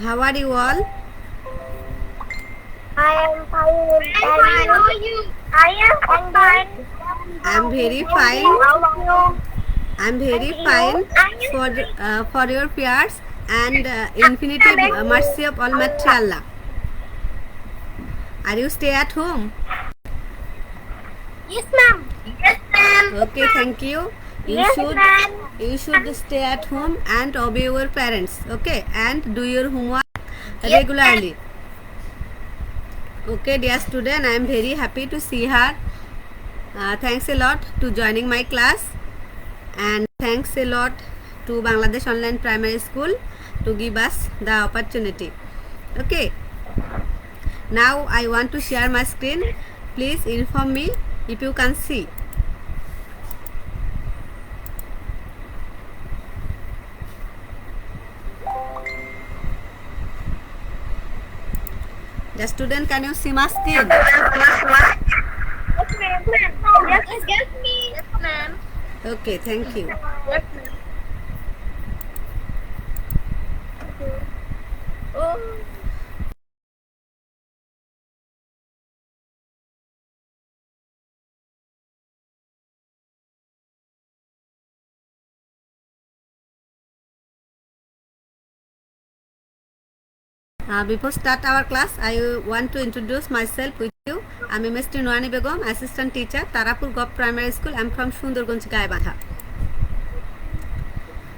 How are you all? I am fine. How are you? I am fine. I'm very fine. How are you? I'm very And fine you? for your prayers and infinity mercy of Almighty Allah. Are you stay at home? Yes, ma'am. Yes, ma'am. Okay, thank you. You Yes, should ma'am. you should stay at home and obey your parents. Okay, and do your homework Yes, regularly. Okay, dear student, I am very happy to see her. Thanks a lot to joining my class, and thanks a lot to Bangladesh Online Primary School to give us the opportunity. Okay, now I want to share my screen. Please inform me if you can see. The student, can you see my screen? ma'am. Yes, me. Yes, ma'am. Okay, thank you. Yes, ma'am. Oh. Before start our class, I want to introduce myself with you. I'm Ms. Tinwani Begum, assistant teacher, Tarapur Gop Primary School. I'm from Sundarganj, Gaibandha.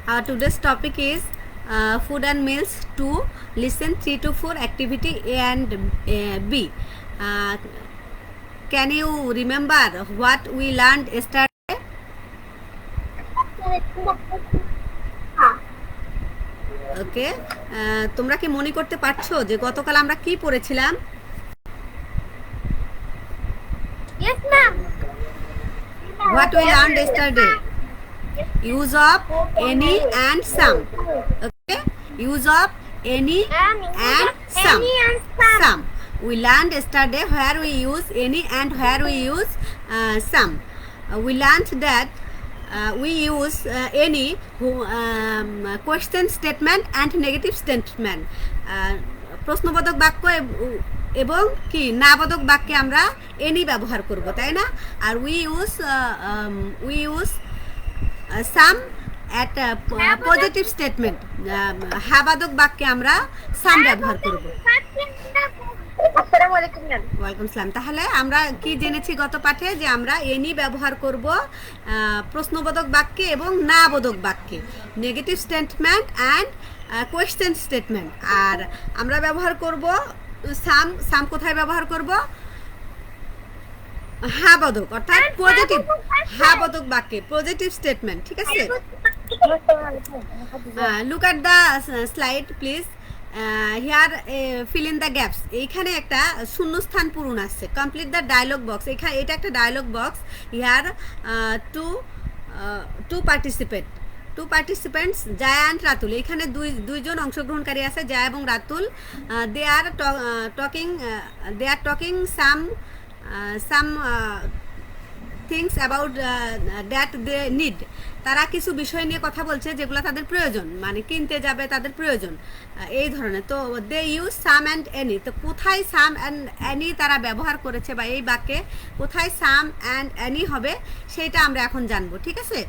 Our today's topic is food and meals 2. Listen 3 to 4, activity A and B. Can you remember what we learned yesterday? ওকে, তোমরা কি মনে করতে পারছো যে গতকাল আমরা কি পড়েছিলাম? Yes, ma'am. What we learned yesterday? Use of any and some. Okay, use of any and some. Any and some. Some. We learned yesterday where we use any and where we use some. We learned that we use any question statement and negative statement. প্রশ্নবোধক বাক্য এবং কি নাবোধক বাক্যে আমরা any ব্যবহার করব, তাই না? আর we use some at positive statement, হ্যাবাদক বাক্যে আমরা সাম ব্যবহার করব। আসসালামু আলাইকুম ম্যাম। ওয়ালাইকুম সালাম। তাহলে আমরা কি জেনেছি গত পাঠে, যে আমরা এনি ব্যবহার করব প্রশ্নবোধক বাক্যে এবং নাবোধক বাক্যে, negative statement and question statement. আর আমরা ব্যবহার করব সাম। সাম কোথায় ব্যবহার করব? হ্যাবোধক, অর্থাৎ পজিটিভ হ্যাবোধক বাক্যে, পজিটিভ স্টেটমেন্ট। ঠিক আছে, look at the slide please. Here fill in the gaps. এইখানে একটা শূন্যস্থান পূরণ আসছে। Complete the dialogue box. এখানে এটা একটা dialogue box. Here two participants Jaya and Ratul. এখানে দুইজন অংশগ্রহণকারী আছে, জায়া এবং Ratul. They are talking some things about that they need. তারা কিছু বিষয় নিয়ে কথা বলছে যেগুলো তাদের প্রয়োজন, মানে কিনতে যাবে তাদের প্রয়োজন, এই ধরনের। তো they use some and any. তো কোথায় সাম অ্যান্ড এনি তারা ব্যবহার করেছে, বা এই বাক্যে কোথায় সাম অ্যান্ড এনি হবে, সেইটা আমরা এখন জানবো। ঠিক আছে,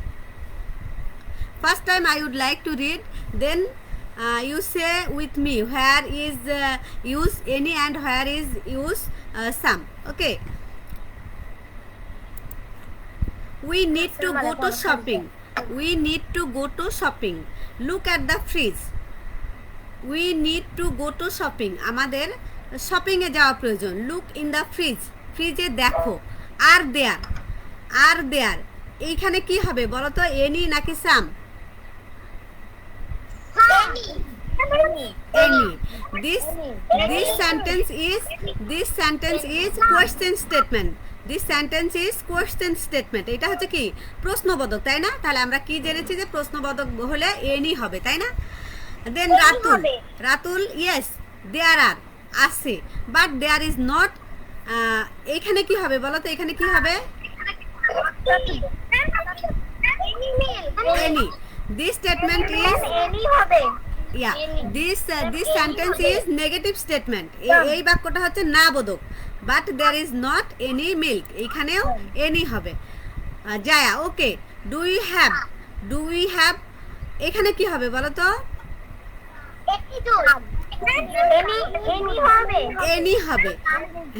first time I would like to read, then you say with me where is use any and where is use some. Okay, we need to go to shopping. We need to go to shopping. Look at the fridge. We need to go to shopping. আমাদের shopping এ যাওয়া প্রয়োজন। Look in the fridge. ফ্রিজে দেখো। আর দেয়ার এইখানে কি হবে বলো তো, এনি নাকি সাম? Any. This sentence is question statement. This sentence is question statement. এটা হচ্ছে কি প্রশ্নবোধক, তাই না? তাহলে আমরা কি জেনেছি যে প্রশ্নবোধক হলে এনি হবে, তাই না? দেন রাতুল yes there are আছে, বাট দেয়ার ইজ নট। এখানে কি হবে বলো তো, এখানে কি হবে? Any. This statement is any হবে। yeah, Any. this Any sentence হবে। is negative statement. Yeah. এই বাক্যটা হচ্ছে না বোধক, but there is not any milk. এখানেও any হবে। জায়া, ওকে, do you have এখানে কি হবে বলো তো? Any হবে। any হবে,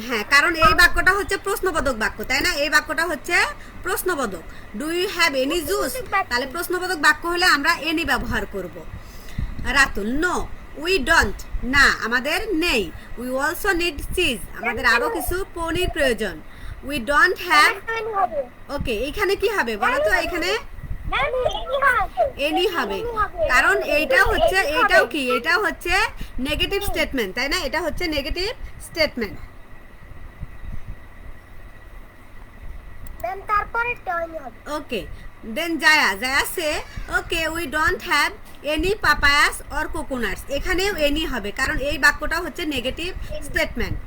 হ্যাঁ, কারণ এই বাক্যটা হচ্ছে প্রশ্নবোধক বাক্য, তাই না? এই বাক্যটা হচ্ছে প্রশ্নবোধক। Do you have any juice, তাহলে প্রশ্নবোধক বাক্য হলে আমরা এনি ব্যবহার করব। রাতুল, নো উই ডোন্ট, না আমাদের নেই। উই অলসো নিড চিজ, আমাদের আরো কিছু পনির প্রয়োজন। উই ডোন্ট হ্যাভ, ওকে, এখানে কি হবে বলো তো? এখানে এনি হবে, কারণ এইটাও হচ্ছে, এইটাও কি, এটাও হচ্ছে নেগেটিভ স্টেটমেন্ট, তাই না? এটা হচ্ছে নেগেটিভ স্টেটমেন্ট। তারপরে টার্ন হবে। Okay, then Jaya say, okay, we don't have any papayas or coconuts. এখানেও any হবে, কারণ এই বাক্যটা হচ্ছে negative statement.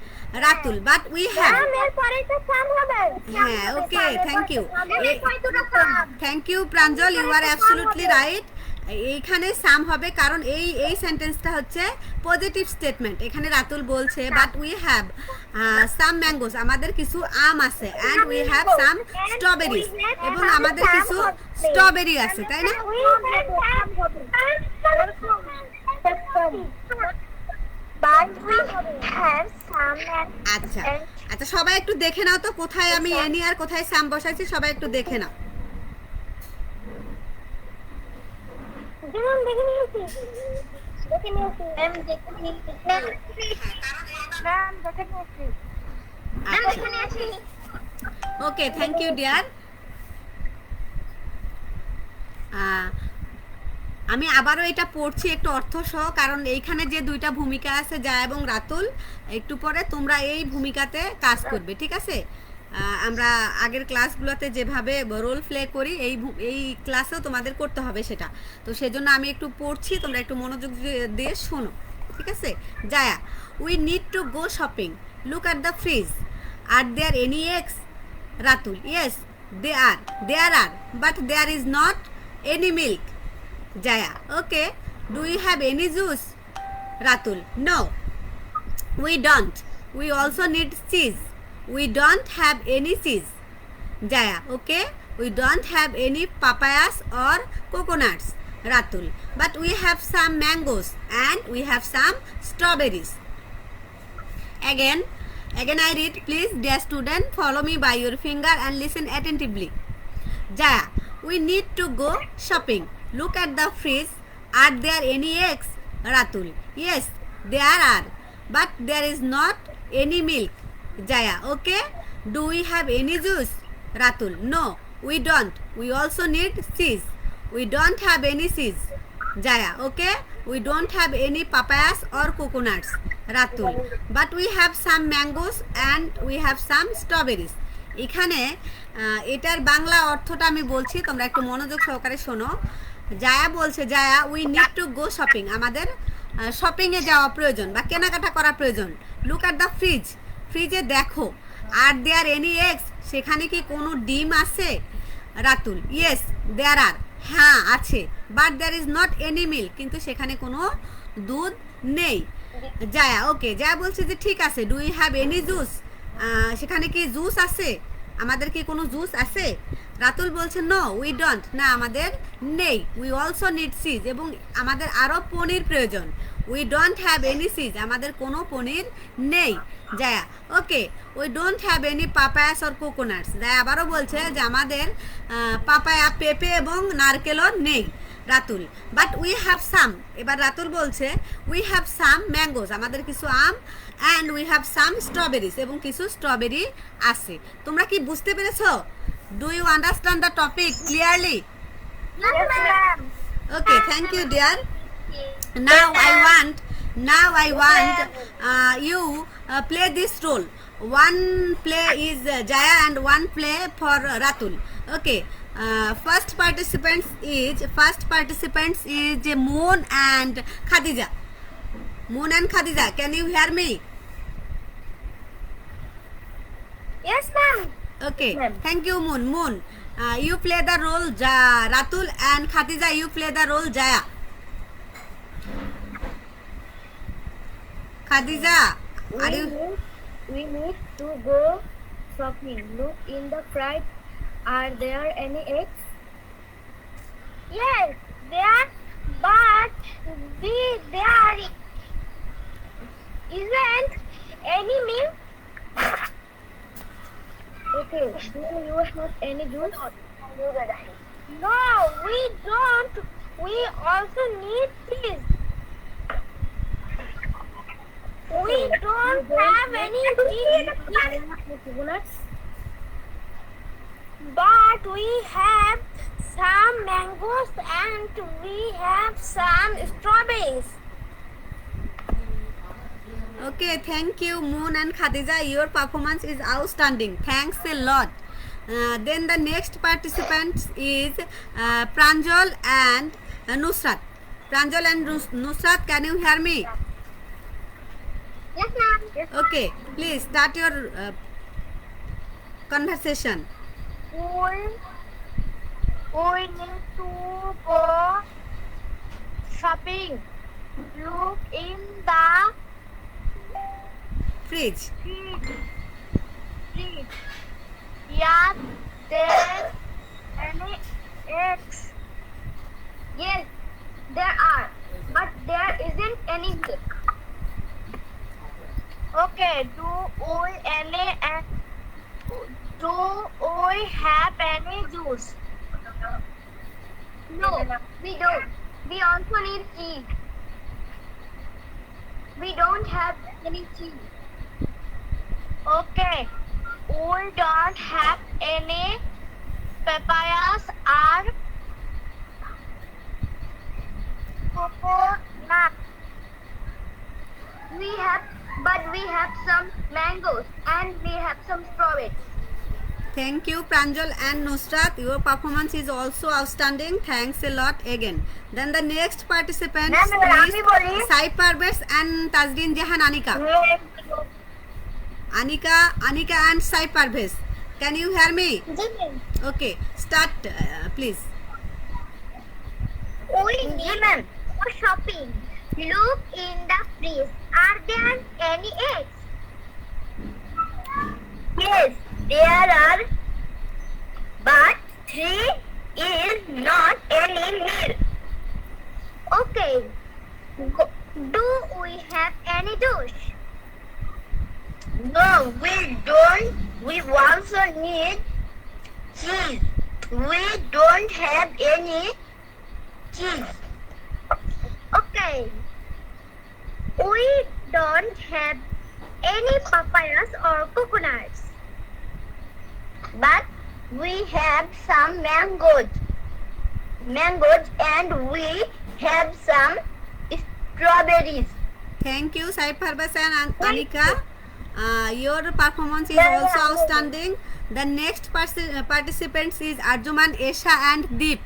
Ratul, but we have, হ্যাঁ, okay, thank you. Thank you Pranjal, you are absolutely right. এইখানে সাম হবে, কারণ এই সেন্টেন্সটা হচ্ছে পজিটিভ স্টেটমেন্ট। এখানে রাতুল বলছে but we have some mangoes, আমাদের কিছু আম আছে, and we have some strawberries, এবং আমাদের কিছু স্ট্রবেরি আছে, তাই না? আচ্ছা আচ্ছা, সবাই একটু দেখে নাও তো কোথায় আমি এনি আর কোথায় সাম বসাইছি, সবাই একটু দেখে নাও। ওকে, থ্যাংক ইউ ডিয়ার। আমি আবারও এটা পড়ছি একটু অর্থ সহ, কারণ এইখানে যে দুইটা ভূমিকা আছে, জয়া এবং রাতুল, একটু পরে তোমরা এই ভূমিকাতে কাজ করবে, ঠিক আছে? আমরা আগের ক্লাসগুলোতে যেভাবে রোল প্লে করি, এই ক্লাসেও তোমাদের করতে হবে সেটা। তো সেজন্য আমি একটু পড়ছি, তোমরা একটু মনোযোগ দিয়ে শোনো, ঠিক আছে? Jaya, we need to go shopping, look at the fridge, are there any eggs? Ratul, yes there are, but there is not any milk. Jaya, okay, do you have any juice? Ratul, no, we don't. We also need cheese. We don't have any cheese. Jaya, okay, we don't have any papayas or coconuts. Ratul, but we have some mangoes and we have some strawberries. Again I read, please dear student, follow me by your finger and listen attentively. Jaya, we need to go shopping. Look at the fridge. Are there any eggs? Ratul, yes, there are, but there is not any milk. Jaya, okay, do we have any juice? Ratul, no, we don't. We also need cheese. We don't have any cheese. Jaya, okay, we don't have any papayas or coconuts. Ratul, but we have some mangoes and we have some strawberries. এখানে এটার বাংলা অর্থটা আমি বলছি, তোমরা একটু মনোযোগ সহকারে শোনো। জায়া বলছে, Jaya, we need to go shopping, আমাদের শপিংয়ে যাওয়া প্রয়োজন বা কেনাকাটা করা প্রয়োজন। লুক অ্যাট দ্য ফ্রিজ, ফ্রিজে দেখো। আর দেয়ার এনি এগস, সেখানে কি কোনো ডিম আছে? রাতুল, ইয়েস দেয়ার আর, হ্যাঁ আছে, but there is not any milk, কিন্তু সেখানে কোনো দুধ নেই। জায়া, ওকে, জায়া বলছে যে ঠিক আছে, do you have any juice, সেখানে কি জুস আছে? আমাদের কি কোনো জুস আছে? রাতুল বলছে নো উই ডোন্ট, না আমাদের নেই। উই অলসো নিড চিজ, এবং আমাদের আরও পনির প্রয়োজন। We don't have any cheese, আমাদের কোনো পনির নেই। Jaya, okay, we don't have any papayas or coconuts. Jaya আবারও বলছে যে আমাদের পাপায়া, পেঁপে এবং নারকেলও নেই। Ratul, but we have some, এবার রাতুল বলছে উই হ্যাভ সাম ম্যাঙ্গোস, আমাদের কিছু আম, and we have some strawberries, এবং কিছু স্ট্রবেরি আছে। তোমরা কি বুঝতে পেরেছো? Do you understand the topic clearly? Okay, thank you deer. Now I want you play this role. One play is Jaya and one play for Ratul. Okay, first participants is Moon and Khadija. Moon and Khadija, can you hear me? Yes, ma'am. Okay, thank you, Moon. You play the role Ratul, and Khadija, you play the role Jaya. Khadija, are you? We need to go shopping. Look in the fridge. Are there any eggs? Yes, there, but there isn't any milk. Okay, do you have any juice? No, we don't. We also need cheese. We don't have any cheese, but we have some mangoes and we have some strawberries. Okay, thank you, Moon and Khadija. Your performance is outstanding. Thanks a lot. Then the next participants is Pranjal and Nusrat. Pranjal and Nusrat, can you hear me? Yes, ma'am. Yes, Okay, please start your conversation. We need to go shopping. Look in the Fridge. fridge. Yeah, there any eggs? Yes, there are, but there isn't any milk. Okay, do we have any juice? No, we don't. We also need cheese. We don't have any cheese. Okay, we don't have any papayas or coconut. But we have some mangoes and we have some strawberries. Thank you, Pranjal and Nusrat. Your performance is also outstanding. Thanks a lot again. Then the next participants Ma'am, is Rami boli. Sai Parvez and Tajdin Jahan Anika. Anika and Sai Parvez. Can you hear me? Okay, start please. We need for shopping. Look in the fridge. Are there any eggs? Yes, there are, but three is not any milk. Okay. Do we have any juice? No, we don't. We also need cheese. We don't have any cheese. Okay. We don't have any papayas or coconuts. But we have some mangoes. And we have some strawberries. Thank you, Sai Parvez and Anika. Your performance is also outstanding. The next participants is Arjuman, Esha and Deep.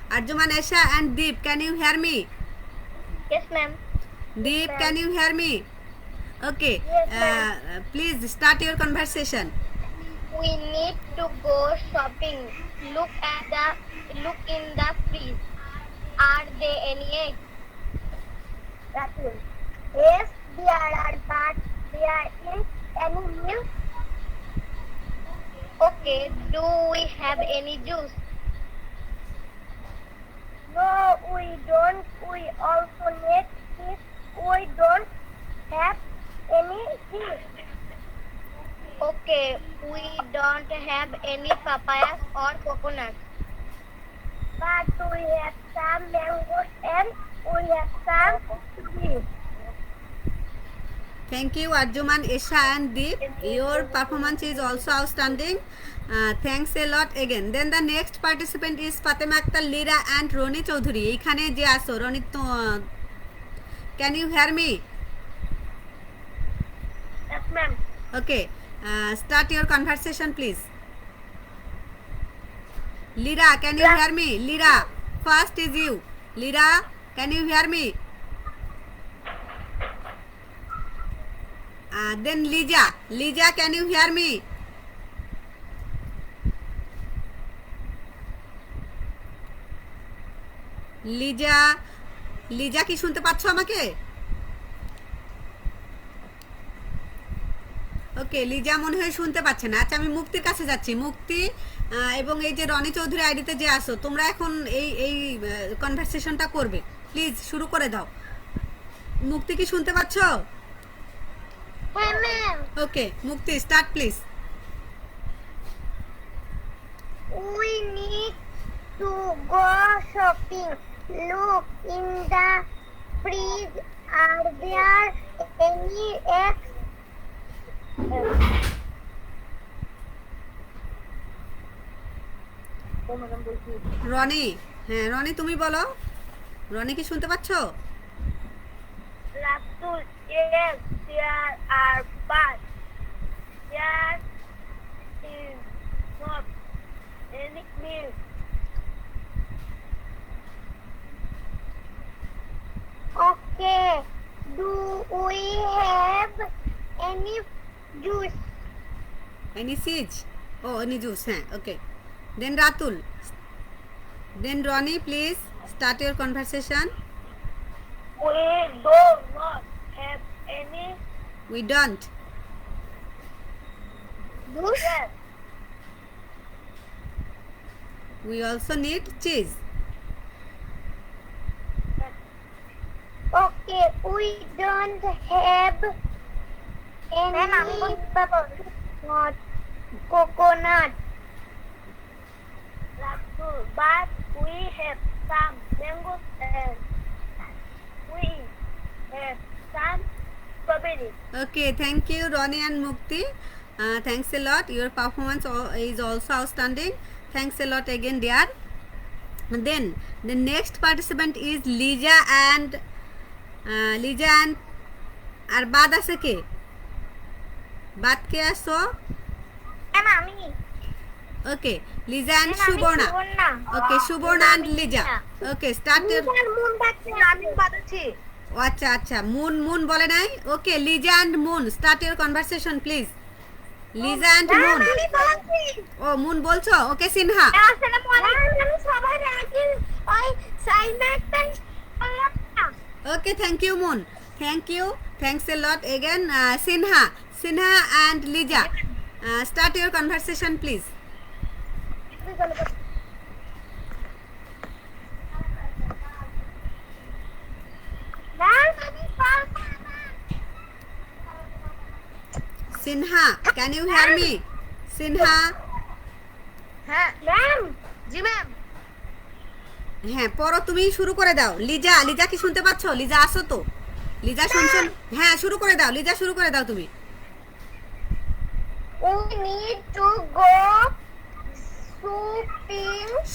Arjuman, Esha and Deep, can you hear me? Yes, ma'am. Deep, can you hear me? Okay, Yes, please start your conversation. We need to go shopping. Look in the fridge. Are there any eggs? Yes, there are, but there isn't any milk. Okay, do we have any juice? No, we don't. We also need cheese. We don't have any cheese. Okay, we don't have any papayas or coconuts. But we have some mangoes and we have some trees. Thank you, Arjuman, Esha and Deep. Your performance is also outstanding. Thanks a lot again. Then the next participant is Fatima Akhtar, Lira and Roni Chaudhuri. এখানে যে আসো রনি তো can you hear me? Yes, ma'am. Okay, start your conversation please. Lira, can you hear me? Lira, first is you. Lira, can you hear me? Then Lija, can you hear me? Liza কি শুনতে পাচ্ছ আমাকে? ওকে, লিজা মনে হয় শুনতে পাচ্ছে না। আচ্ছা, আমি মুক্তির কাছে যাচ্ছি। মুক্তি এবং এই যে রনি চৌধুরী আইডিতে যে আসো, তোমরা এখন এই এই কনভারসেশনটা করবে। প্লিজ শুরু করে দাও। মুক্তি কি শুনতে পাচ্ছ? হ্যাঁ ম্যাম। ওকে, মুক্তি start please. We need to go shopping. Look in the fridge. Are there any eggs? Roni, হ্যাঁ রনি তুমি বলো। রনি কি শুনতে পাচ্ছ? Rasul, yes, there are, but there is not any milk. Okay, do we have any juice? Any siege? Oh, any juice, হ্যাঁ, ওকে। Then Ratul. Then Ronnie, please start your conversation. We do not have any We don't. juice. Yes. We also need cheese. Okay, we don't have any not coconut. But we have some mangoes and we have some strawberries. Okay, thank you Ronnie and Mukti. Thanks a lot. Your performance is also outstanding. Thanks a lot again, dear. And then the next participant is Lija and আর বাদ আছে কে? বাদ কে আসো? আমি। Okay, Liza and Subarna. Okay, Subarna and Liza. Okay, start your. আমি বাদাচ্ছি। আচ্ছা আচ্ছা, মুন মুন বলে নাই। Okay, Liza and Moon, start your conversation please. Liza and Moon. ও মুন বলছো? ওকে, সিনহা। আমি সবার আগে ওই সাইনাটা Okay, thank you, Moon. Thank you. Thanks a lot again. Sinha and Lija. Start your conversation, please. Sinha, can you hear me? Sinha. হ্যাঁ ma'am. জি ma'am. হ্যাঁ, পড়ো, তুমি শুরু করে দাও। লিজা কি শুনতে পাচ্ছ? লিজা আসো তো। লিজা শুনছো? হ্যাঁ, শুরু করে দাও। লিজা শুরু করে দাও তুমি। We need to go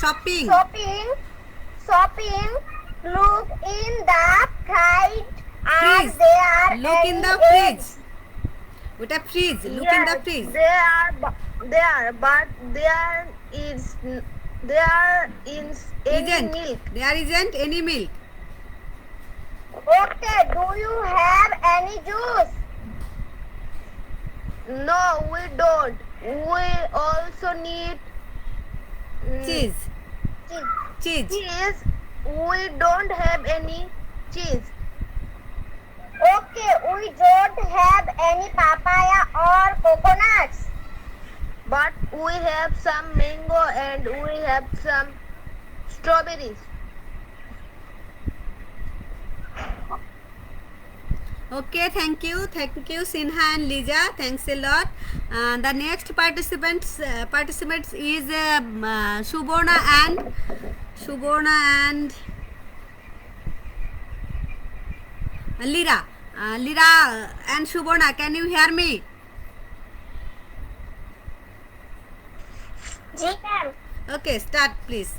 shopping. Look in the fridge. Are Fridge. there Look in any the eggs? fridge. ওটা fridge. Look in the fridge. There, but there is any milk. There isn't any milk. Okay, do you have any juice? No, we don't. We also need Cheese. Cheese. cheese. We don't have any cheese. Okay, we don't have any papaya or coconuts. But we have some mango and we have some strawberries. Okay, thank you, Sinha and Lija. Thanks a lot. The next participants is Suborna and Lira. Lira and Suborna, can you hear me? Ji ma'am. Okay, start please.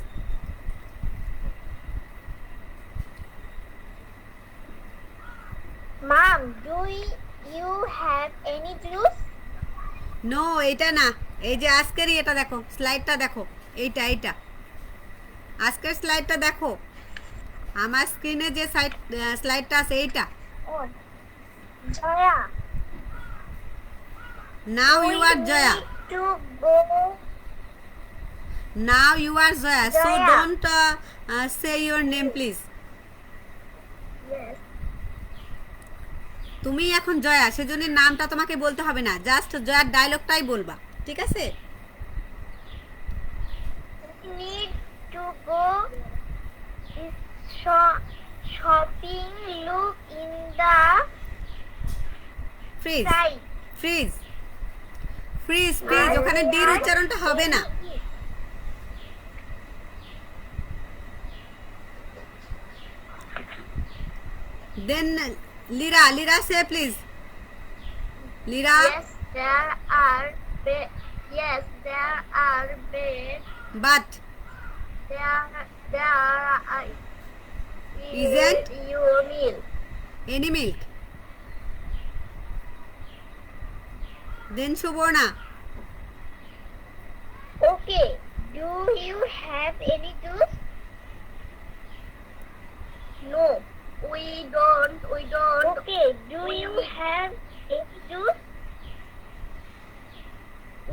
Mom, do you have any juice? No, এটা না। এই যে আজকেরই এটা দেখো, স্লাইডটা দেখো। এইটা আজকের স্লাইডটা দেখো। আমার স্ক্রিনে যে স্লাইডটা আছে এইটা। Oh, Joya. Now you are Joya. To go. Now you are Joya. So Joya. don't say your name please. Yes. তুমি এখন জয়া, সেজন্য নামটা তোমাকে বলতে হবে না, জাস্ট জয়ার ডায়লগটাই বলবা, ঠিক আছে? We need to go shopping. Look in the fridge, side. Fridge, fridge, fridge, ওখানে ডির উচ্চারণটা হবে না। Then Lira, Lira say please, Lira. Yes, there are yes, there are beds. But There Isn't? you meal. Any milk. Then Subarna. Okay. Do you have any juice? No, we don't. We don't. Okay. Do you have any juice?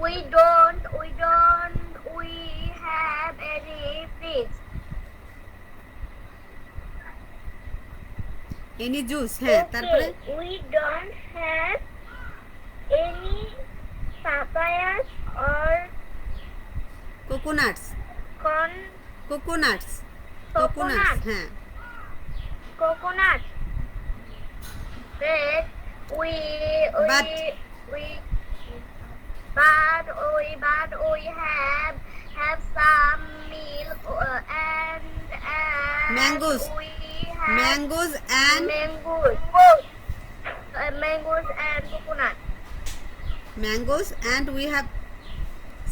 We don't. We don't. We have any fridge. Any juice, হ্যাঁ, তারপরে Okay. We don't have any papayas or কোকোনাটস, corn. কোকোনাটস, Coconut. কোকোনাটস, হ্যাঁ। Coconut. But we But. have some milk and Mangoes. we have mangoes and mangoes and coconut. Mangoes and we have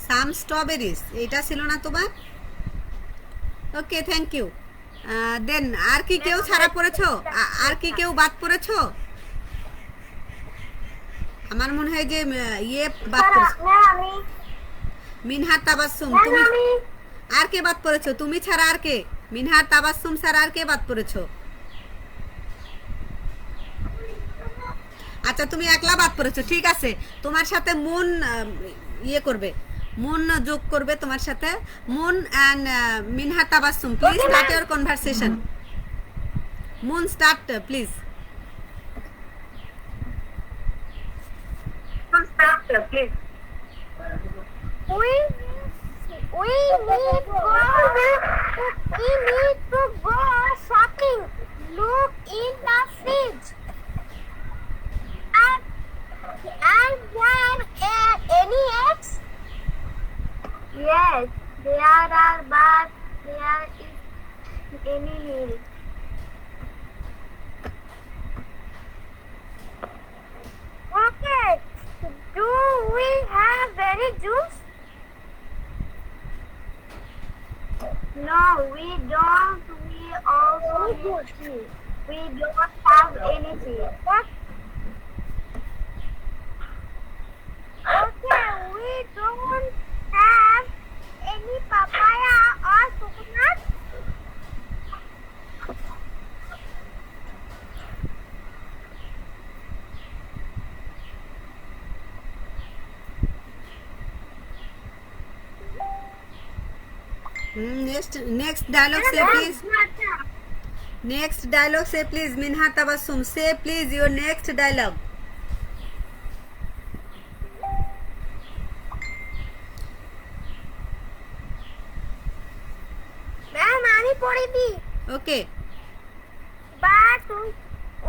some strawberries, এটা ছিল না তোমার? ওকে, thank you. দেন আর কি কেউ ছাড়া পড়েছো? আর কি কেউ বাদ পড়েছো? আমার মনে হয় যে ইয়ে বাদ পড়েছো, মিনহার তাবাসসুম। তুমি আর কে বাদ পড়েছো? তুমি ছাড়া আর কে? মিনহার তাবাসসুম ছাড়া আর কে বাদ পড়েছো? আচ্ছা, তুমি একলা বাদ পড়েছো, ঠিক আছে। তোমার সাথে মুন ইয়ে করবে, মুন যোগ করবে তোমার সাথে। Moon and মিনহার Tabassum, please start your conversation. Moon start please. We need to go shopping. Look in the fridge. And there any eggs? Yes, there are, but there is any milk. Okay. Do we have any juice? No, we don't. We also need tea. We don't have anything. What? Okay, we don't have any papaya or coconut. Next dialogue say please. Next dialogue say please. Minha Tabassum, say please your next dialogue. Ma'am, ani poribi. Okay. But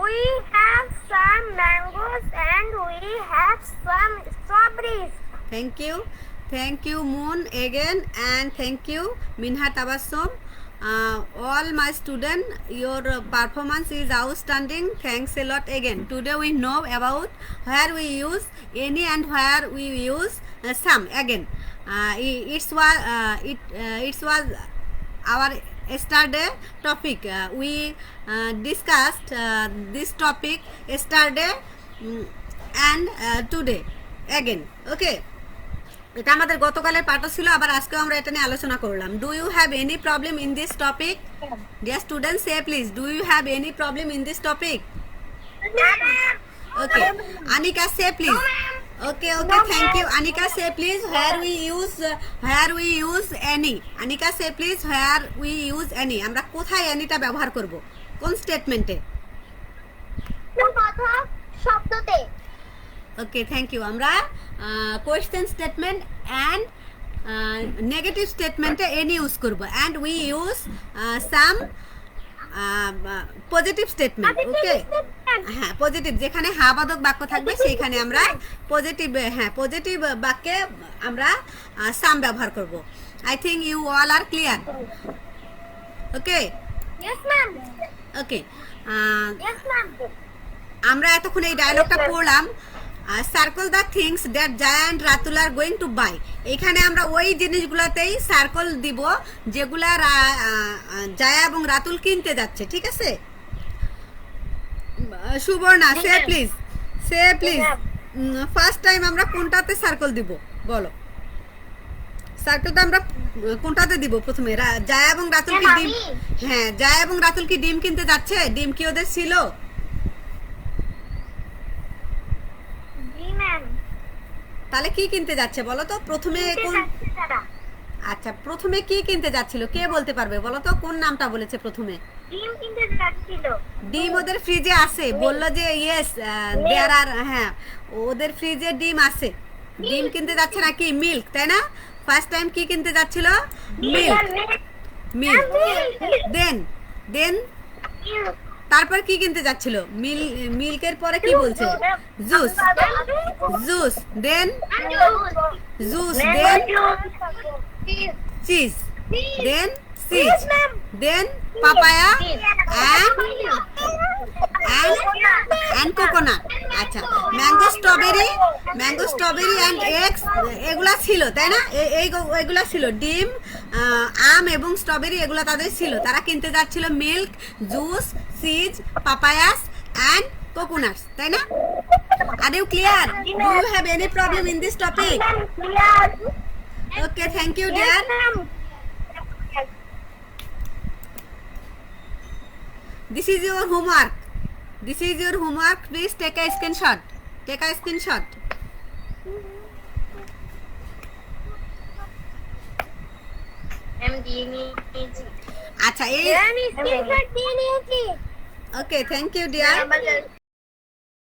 we have some mangoes and we have some strawberries. Thank you Moon again, and thank you Minha Tabassum. All my students, your performance is outstanding. Thanks a lot again. Today we know about where we use any and where we use some again. It was our yesterday topic. We discussed this topic yesterday and today again. Okay. এটা আমাদের গতকালের পাঠ ছিল, আবার আজকে আমরা এটা নিয়ে আলোচনা করলাম। Do you have any problem in this topic? Dear students, say please, do you have any problem in this topic? Okay, Anika say please. Okay, thank you. Anika say please where we use any. Anika say please where we use any. আমরা কোথায় anyটা ব্যবহার করব? কোন স্টেটমেন্টে? Okay thank you. আমরা question statement and negative স্টেটমেন্টে any use করব and we use some positive statement. Okay হ্যাঁ পজিটিভ, যেখানে হ্যাঁ বাদক বাক্য থাকবে সেইখানে আমরা পজিটিভ বাক্যে আমরা সাম ব্যবহার করব। I think you all are clear. Okay Yes, ma'am. Okay Yes, ma'am. আমরা এতক্ষণ এই ডায়লগটা পড়লাম, circle the things that Jaya and Ratul are going to buy. এখানে আমরা ওই জিনিসগুলোতেই সার্কেল দিব যেগুলা জায়া এবং রাতুল কিনতে যাচ্ছে, ঠিক আছে? সুবর্ণা সে প্লিজ ফার্স্ট টাইম আমরা কোনটাতে সার্কেল দিব বলো? সার্কেলটা আমরা কোনটাতে দিব প্রথমে? জায়া এবং রাতুল কি ডিম, হ্যাঁ জায়া এবং রাতুল কি ডিম কিনতে যাচ্ছে? ডিম কি ওদের ছিল? জি ম্যাম। তাহলে কি কিনতে যাচ্ছে বলো তো প্রথমে? কোন আচ্ছা প্রথমে কি কিনতে যাচ্ছিল কে বলতে পারবে বলো তো? কোন নামটা বলেছে প্রথমে? ডিম কিনতে যাচ্ছিল। ডিম ওদের ফ্রিজে আছে, বললো যে ইয়েস দেয়ার আর, হ্যাঁ ওদের ফ্রিজে ডিম আছে। ডিম কিনতে যাচ্ছে নাকি মিল্ক, তাই না? ফার্স্ট টাইম কি কিনতে যাচ্ছিল? মিল্ক। দেন তারপর কি কিনতে যাচ্ছিল? মিল্কের পরে কি বলছে? Juice then cheese then papaya and coconut। আচ্ছা ম্যাঙ্গো স্ট্রবেরি অ্যান্ড এগস এগুলা ছিল, তাই না? এগুলা ছিল ডিম, আম এবং স্ট্রবেরি এগুলা তাদের ছিল। তারা কিনতে যাচ্ছিল milk, juice, cheese, papayas and coconuts, তাই না? Are you clear? Do you have any problem in this topic? Okay thank you dear. This is your homework. Please take a screenshot. আচ্ছা এই ওকে থ্যাংক ইউ ডিয়ার।